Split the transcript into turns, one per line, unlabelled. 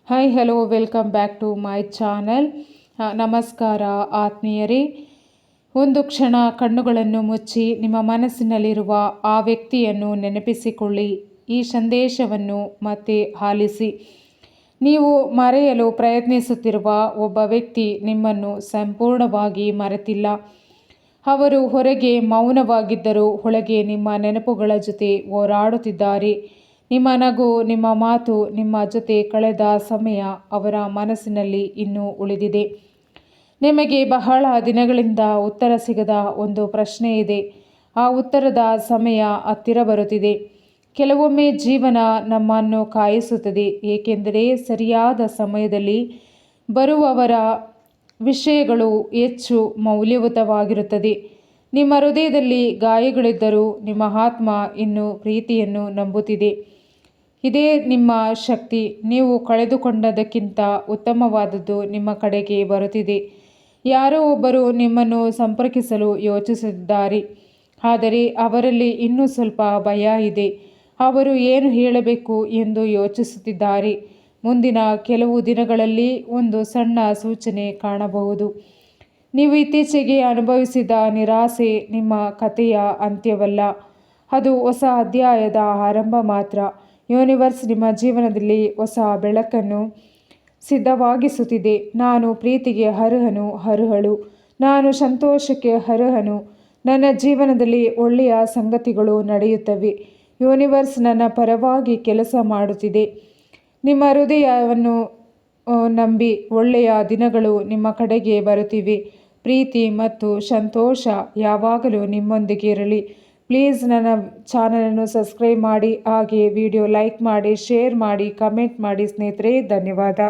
Hi hello welcome back to my channel. ನಮಸ್ಕಾರ ಆತ್ಮೀಯರೇ. ಒಂದು ಕ್ಷಣ ಕಣ್ಣುಗಳನ್ನು ಮುಚ್ಚಿ ನಿಮ್ಮ ಮನಸ್ಸಿನಲ್ಲಿರುವ ಆ ವ್ಯಕ್ತಿಯನ್ನು ನೆನಪಿಸಿಕೊಳ್ಳಿ. ಈ ಸಂದೇಶವನ್ನು ಮತ್ತೆ ಆಲಿಸಿ. ನೀವು ಮರೆಯಲು ಪ್ರಯತ್ನಿಸುತ್ತಿರುವ ಒಬ್ಬ ವ್ಯಕ್ತಿ ನಿಮ್ಮನ್ನು ಸಂಪೂರ್ಣವಾಗಿ ಮರೆತಿಲ್ಲ. ಅವರು ಹೊರಗೆ ಮೌನವಾಗಿದ್ದರೂ ಒಳಗೆ ನಿಮ್ಮ ನೆನಪುಗಳ ಜೊತೆ ಹೋರಾಡುತ್ತಿದ್ದಾರೆ. ನಿಮ್ಮ ನಗು, ನಿಮ್ಮ ಮಾತು, ನಿಮ್ಮ ಜೊತೆ ಕಳೆದ ಸಮಯ ಅವರ ಮನಸ್ಸಿನಲ್ಲಿ ಇನ್ನೂ ಉಳಿದಿದೆ. ನಿಮಗೆ ಬಹಳ ದಿನಗಳಿಂದ ಉತ್ತರ ಸಿಗದ ಒಂದು ಪ್ರಶ್ನೆ ಇದೆ. ಆ ಉತ್ತರದ ಸಮಯ ಹತ್ತಿರ ಬರುತ್ತಿದೆ. ಕೆಲವೊಮ್ಮೆ ಜೀವನ ನಮ್ಮನ್ನು ಕಾಯಿಸುತ್ತದೆ, ಏಕೆಂದರೆ ಸರಿಯಾದ ಸಮಯದಲ್ಲಿ ಬರುವವರ ವಿಷಯಗಳು ಹೆಚ್ಚು ಮೌಲ್ಯಯುತವಾಗಿರುತ್ತದೆ. ನಿಮ್ಮ ಹೃದಯದಲ್ಲಿ ಗಾಯಗಳಿದ್ದರೂ ನಿಮ್ಮ ಆತ್ಮ ಇನ್ನೂ ಪ್ರೀತಿಯನ್ನು ನಂಬುತ್ತಿದೆ. ಇದೇ ನಿಮ್ಮ ಶಕ್ತಿ. ನೀವು ಕಳೆದುಕೊಂಡದಕ್ಕಿಂತ ಉತ್ತಮವಾದದ್ದು ನಿಮ್ಮ ಕಡೆಗೆ ಬರುತ್ತಿದೆ. ಯಾರೋ ಒಬ್ಬರು ನಿಮ್ಮನ್ನು ಸಂಪರ್ಕಿಸಲು ಯೋಚಿಸುತ್ತಿದ್ದಾರೆ, ಆದರೆ ಅವರಲ್ಲಿ ಇನ್ನೂ ಸ್ವಲ್ಪ ಭಯ ಇದೆ. ಅವರು ಏನು ಹೇಳಬೇಕು ಎಂದು ಯೋಚಿಸುತ್ತಿದ್ದಾರೆ. ಮುಂದಿನ ಕೆಲವು ದಿನಗಳಲ್ಲಿ ಒಂದು ಸಣ್ಣ ಸೂಚನೆ ಕಾಣಬಹುದು. ನೀವು ಇತ್ತೀಚೆಗೆ ಅನುಭವಿಸಿದ ನಿರಾಸೆ ನಿಮ್ಮ ಕಥೆಯ ಅಂತ್ಯವಲ್ಲ, ಅದು ಹೊಸ ಅಧ್ಯಾಯದ ಆರಂಭ ಮಾತ್ರ. ಯೂನಿವರ್ಸ್ ನಿಮ್ಮ ಜೀವನದಲ್ಲಿ ಹೊಸ ಬೆಳಕನ್ನು ಸಿದ್ಧವಾಗಿಸುತ್ತಿದೆ. ನಾನು ಪ್ರೀತಿಗೆ ಅರ್ಹಳು, ನಾನು ಸಂತೋಷಕ್ಕೆ ಅರ್ಹನು, ನನ್ನ ಜೀವನದಲ್ಲಿ ಒಳ್ಳೆಯ ಸಂಗತಿಗಳು ನಡೆಯುತ್ತವೆ. ಯೂನಿವರ್ಸ್ ನನ್ನ ಪರವಾಗಿ ಕೆಲಸ ಮಾಡುತ್ತಿದೆ. ನಿಮ್ಮ ಹೃದಯವನ್ನು ನಂಬಿ, ಒಳ್ಳೆಯ ದಿನಗಳು ನಿಮ್ಮ ಕಡೆಗೆ ಬರುತ್ತಿವೆ. ಪ್ರೀತಿ ಮತ್ತು ಸಂತೋಷ ಯಾವಾಗಲೂ ನಿಮ್ಮೊಂದಿಗೆ ಇರಲಿ. ಪ್ಲೀಸ್ ನನ್ನ ಚಾನಲನ್ನು ಸಬ್ಸ್ಕ್ರೈಬ್ ಮಾಡಿ, ಹಾಗೆ ವಿಡಿಯೋ ಲೈಕ್ ಮಾಡಿ, ಶೇರ್ ಮಾಡಿ, ಕಮೆಂಟ್ ಮಾಡಿ ಸ್ನೇಹಿತರೆ. ಧನ್ಯವಾದ.